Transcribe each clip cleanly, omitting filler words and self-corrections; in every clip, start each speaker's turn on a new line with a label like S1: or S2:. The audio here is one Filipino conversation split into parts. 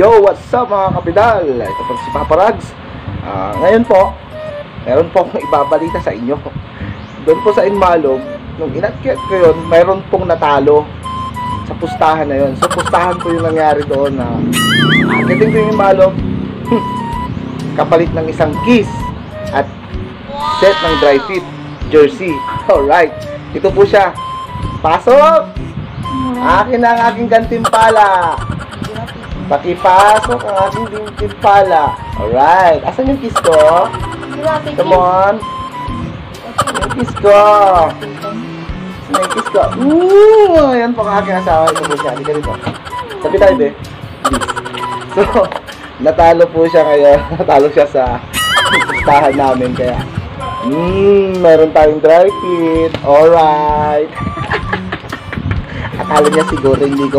S1: Yo, what's up mga kapidal? Ito po si Papa Rags. Ngayon po, meron po akong ibabalita sa inyo. Doon po sa Inmalog, nung inakyat ko yun, meron pong natalo sa pustahan na yun. So pustahan po yung nangyari doon na akitin ko yung Inmalog, kapalit ng isang keys at set ng dry fit jersey. Alright, ito po siya. Pasok! Akin na ang aking gantimpala. Pakipasok ang aking gantimpala. Alright, asan yung kiss ko? Come on. Yung kiss ko. Asan yung kiss ko? Ayan po ang aking asawa. Ito po siya. Halika dito. Sabi tayo, be. So, natalo po siya ngayon. Natalo siya sa pustahan namin. Kaya, meron tayong dry fit. Alright. Akala niya siguro hindi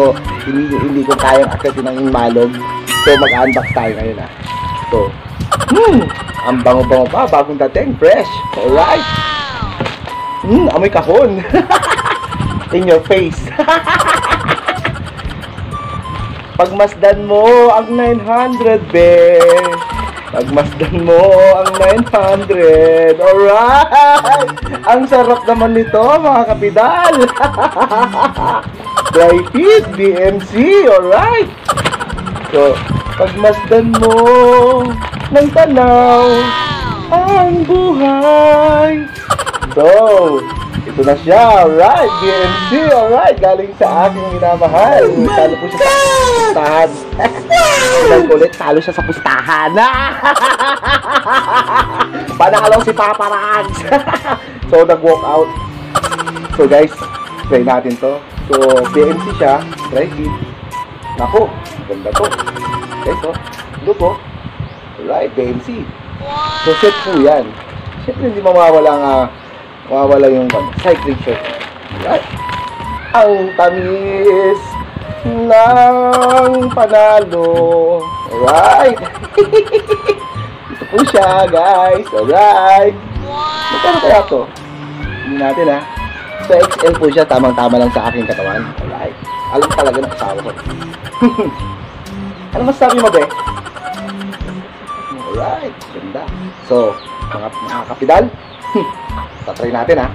S1: ko kayang akitin ng Inmalog. So mag-unbox tayo ngayon ah. So, ang bango-bango pa, bagong dating, fresh. Alright. Amoy kahon. In your face. Pagmasdan mo ang 900, be. Pagmasdan mo ang 900. Alright! Ang sarap naman nito, mga kapidal. Dry fit, BMC. Alright! So, pagmasdan mo ng tanaw ang buhay. So, ito na siya. Alright, BMC. Alright, galing sa aking minamahal. Talo po siya sa pustahan. Ulit, talo siya sa pustahan. Panalo si Papa Rags. So, nag-walk out. So, guys, try natin to. So, BMC siya. Try it. Naku, ganda to. Okay, so, ito po. Alright, BMC. So, set po yan. Siyempre, hindi mawawala yung cycling shirt. Right? Ang tamis ng panalo. Alright. Ito po siya, guys. Alright. Magkano kaya ito? Hindi natin ha. So XL po siya. Tamang-tama lang sa aking katawan. Alright. Alam talaga ng asawa ko. Ano masasabi mo, be? Alright. Ganda. So, mga kapidal, tatry natin ha.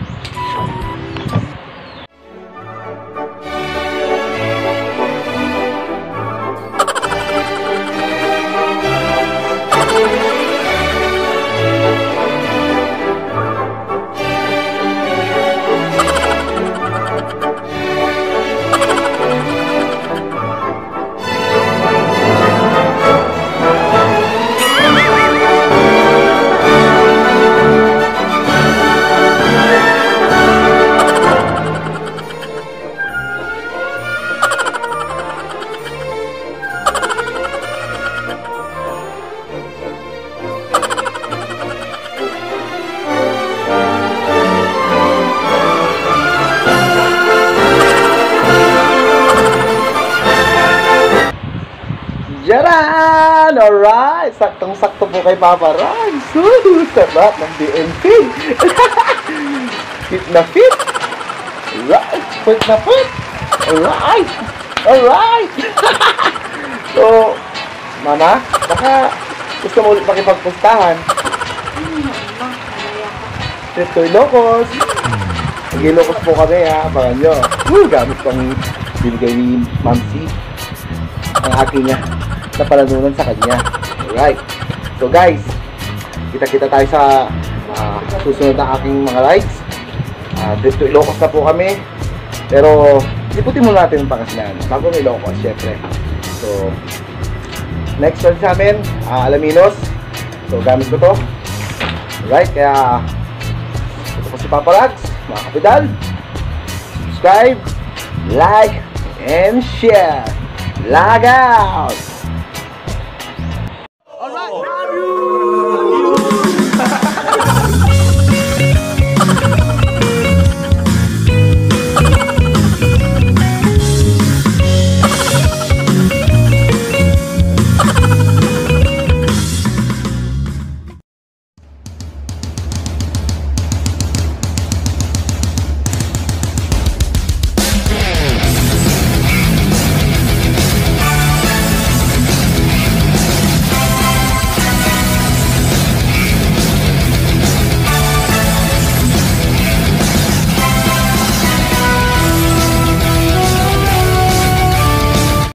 S1: Jaran! Alright! Saktong-sakto po kay Papa Rags. Sarap ng BMC. Fit na fit. Alright! Fit na fit. Alright! Alright! So, Mama, baka gusto mo ulit makipagpustahan. Trip to Ilocos. Mag-Ilocos po kami ha. Abangan nyo. Gamit pang binigay ni Mamsi. Ang aking niya na palanunan sa kanya. Alright. So guys, kita-kita tayo sa susunod na aking mga rides. Trip to Ilocos na po kami. Pero, iputin muna natin ang Pangasinan. Bago ng Ilocos, syempre. So, next ride sa amin, Alaminos. So, gamit ko to. Alright, kaya ito po si Papa Rags, mga kapidal. Subscribe, like, and share. Log out!